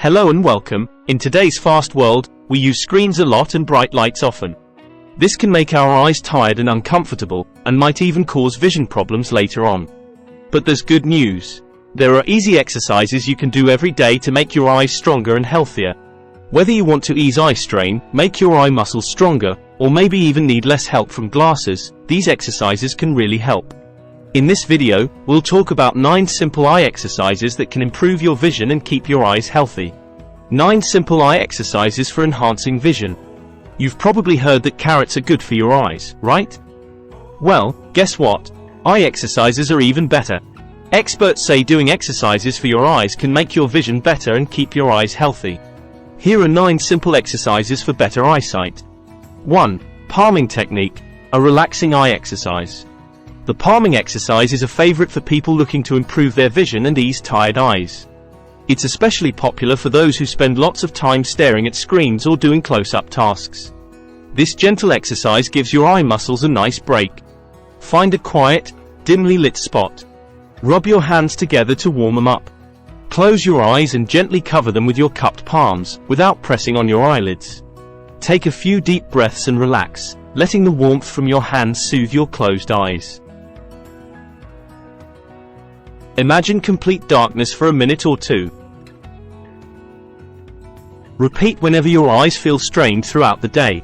Hello and welcome. In today's fast world, we use screens a lot and bright lights often. This can make our eyes tired and uncomfortable, and might even cause vision problems later on. But there's good news. There are easy exercises you can do every day to make your eyes stronger and healthier. Whether you want to ease eye strain, make your eye muscles stronger, or maybe even need less help from glasses, these exercises can really help. In this video, we'll talk about 9 simple eye exercises that can improve your vision and keep your eyes healthy. 9 simple eye exercises for enhancing vision. You've probably heard that carrots are good for your eyes, right? Well, guess what? Eye exercises are even better. Experts say doing exercises for your eyes can make your vision better and keep your eyes healthy. Here are 9 simple exercises for better eyesight. 1. Palming technique, a relaxing eye exercise. The palming exercise is a favorite for people looking to improve their vision and ease tired eyes. It's especially popular for those who spend lots of time staring at screens or doing close-up tasks. This gentle exercise gives your eye muscles a nice break. Find a quiet, dimly lit spot. Rub your hands together to warm them up. Close your eyes and gently cover them with your cupped palms, without pressing on your eyelids. Take a few deep breaths and relax, letting the warmth from your hands soothe your closed eyes. Imagine complete darkness for a minute or two. Repeat whenever your eyes feel strained throughout the day.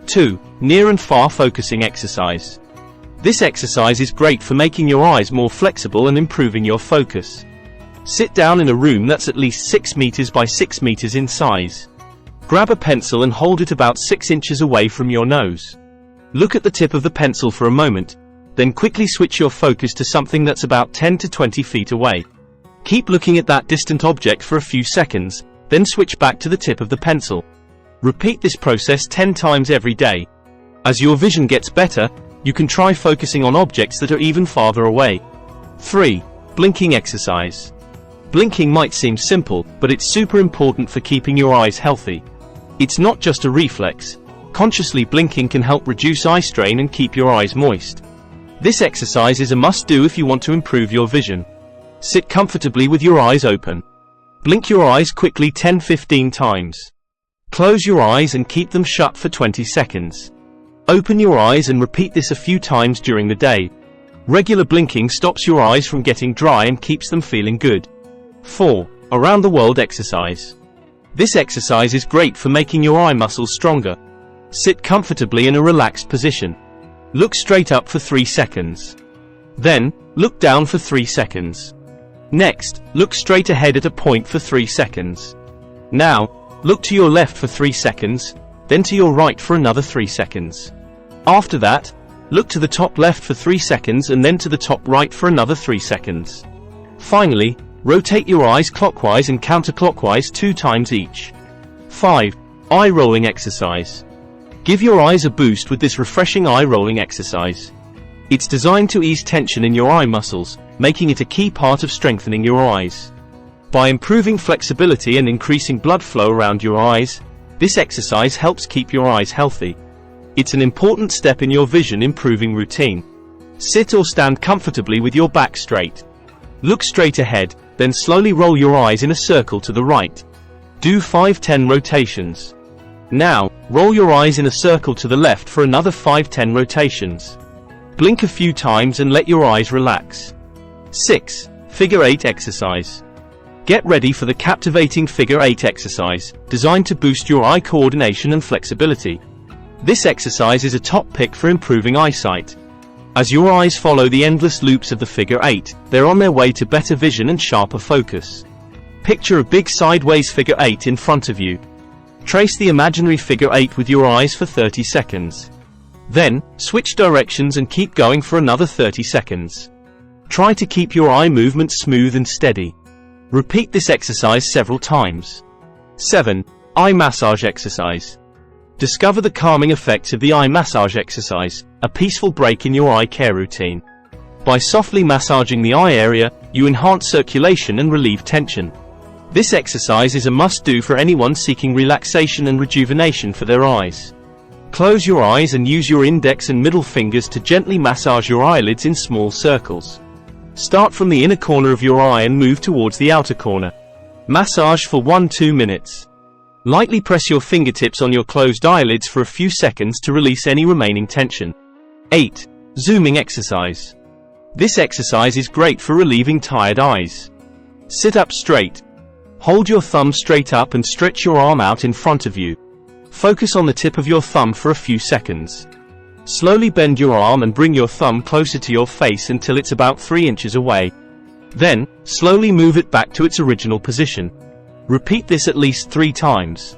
2. Near and far focusing exercise. This exercise is great for making your eyes more flexible and improving your focus. Sit down in a room that's at least 6 meters by 6 meters in size. Grab a pencil and hold it about 6 inches away from your nose. Look at the tip of the pencil for a moment, then quickly switch your focus to something that's about 10 to 20 feet away. Keep looking at that distant object for a few seconds, then switch back to the tip of the pencil. Repeat this process 10 times every day. As your vision gets better, you can try focusing on objects that are even farther away. 3. Blinking exercise. Blinking might seem simple, but it's super important for keeping your eyes healthy. It's not just a reflex. Consciously blinking can help reduce eye strain and keep your eyes moist. This exercise is a must-do if you want to improve your vision. Sit comfortably with your eyes open. Blink your eyes quickly 10-15 times. Close your eyes and keep them shut for 20 seconds. Open your eyes and repeat this a few times during the day. Regular blinking stops your eyes from getting dry and keeps them feeling good. 4. Around the world exercise. This exercise is great for making your eye muscles stronger. Sit comfortably in a relaxed position. Look straight up for 3 seconds. Then, look down for 3 seconds. Next, look straight ahead at a point for 3 seconds. Now, look to your left for 3 seconds, then to your right for another 3 seconds. After that, look to the top left for 3 seconds and then to the top right for another 3 seconds. Finally, rotate your eyes clockwise and counterclockwise 2 times each. 5. Eye rolling exercise. Give your eyes a boost with this refreshing eye rolling exercise. It's designed to ease tension in your eye muscles, making it a key part of strengthening your eyes. By improving flexibility and increasing blood flow around your eyes, this exercise helps keep your eyes healthy. It's an important step in your vision improving routine. Sit or stand comfortably with your back straight. Look straight ahead, then slowly roll your eyes in a circle to the right. Do 5-10 rotations. Now, roll your eyes in a circle to the left for another 5-10 rotations. Blink a few times and let your eyes relax. 6. Figure 8 exercise. Get ready for the captivating figure 8 exercise, designed to boost your eye coordination and flexibility. This exercise is a top pick for improving eyesight. As your eyes follow the endless loops of the figure 8, they're on their way to better vision and sharper focus. Picture a big sideways figure 8 in front of you. Trace the imaginary figure 8 with your eyes for 30 seconds. Then, switch directions and keep going for another 30 seconds. Try to keep your eye movement smooth and steady. Repeat this exercise several times. 7. Eye massage exercise. Discover the calming effects of the eye massage exercise, a peaceful break in your eye care routine. By softly massaging the eye area, you enhance circulation and relieve tension. This exercise is a must-do for anyone seeking relaxation and rejuvenation for their eyes. Close your eyes and use your index and middle fingers to gently massage your eyelids in small circles. Start from the inner corner of your eye and move towards the outer corner. Massage for 1–2 minutes. Lightly press your fingertips on your closed eyelids for a few seconds to release any remaining tension. 8. Zooming exercise. This exercise is great for relieving tired eyes. Sit up straight. Hold your thumb straight up and stretch your arm out in front of you. Focus on the tip of your thumb for a few seconds. Slowly bend your arm and bring your thumb closer to your face until it's about 3 inches away. Then, slowly move it back to its original position. Repeat this at least 3 times.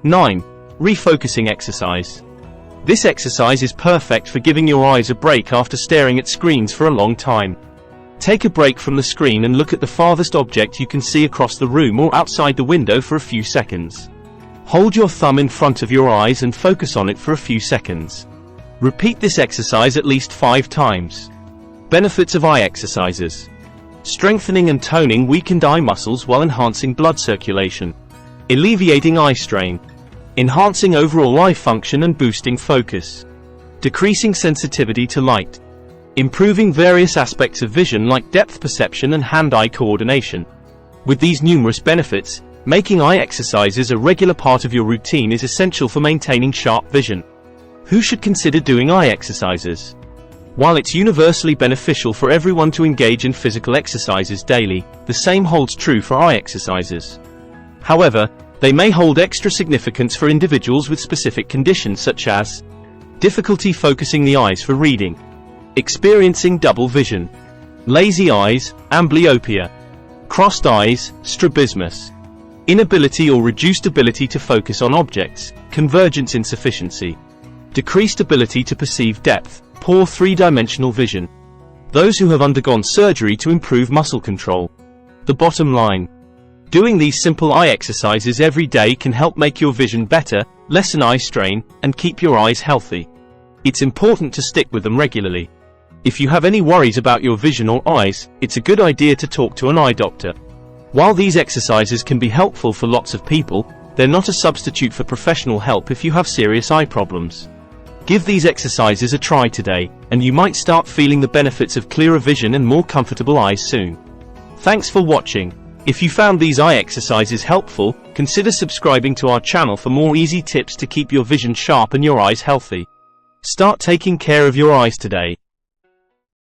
9. Refocusing exercise. This exercise is perfect for giving your eyes a break after staring at screens for a long time. Take a break from the screen and look at the farthest object you can see across the room or outside the window for a few seconds. Hold your thumb in front of your eyes and focus on it for a few seconds. Repeat this exercise at least 5 times. Benefits of eye exercises. Strengthening and toning weakened eye muscles while enhancing blood circulation. Alleviating eye strain. Enhancing overall eye function and boosting focus. Decreasing sensitivity to light. Improving various aspects of vision like depth perception and hand-eye coordination. With these numerous benefits, making eye exercises a regular part of your routine is essential for maintaining sharp vision. Who should consider doing eye exercises? While it's universally beneficial for everyone to engage in physical exercises daily, the same holds true for eye exercises. However, they may hold extra significance for individuals with specific conditions such as difficulty focusing the eyes for reading, experiencing double vision, lazy eyes, amblyopia, crossed eyes, strabismus, inability or reduced ability to focus on objects, convergence insufficiency, decreased ability to perceive depth, poor 3-dimensional vision, those who have undergone surgery to improve muscle control. The bottom line: doing these simple eye exercises every day can help make your vision better, lessen eye strain, and keep your eyes healthy. It's important to stick with them regularly. If you have any worries about your vision or eyes, it's a good idea to talk to an eye doctor. While these exercises can be helpful for lots of people, they're not a substitute for professional help if you have serious eye problems. Give these exercises a try today, and you might start feeling the benefits of clearer vision and more comfortable eyes soon. Thanks for watching. If you found these eye exercises helpful, consider subscribing to our channel for more easy tips to keep your vision sharp and your eyes healthy. Start taking care of your eyes today.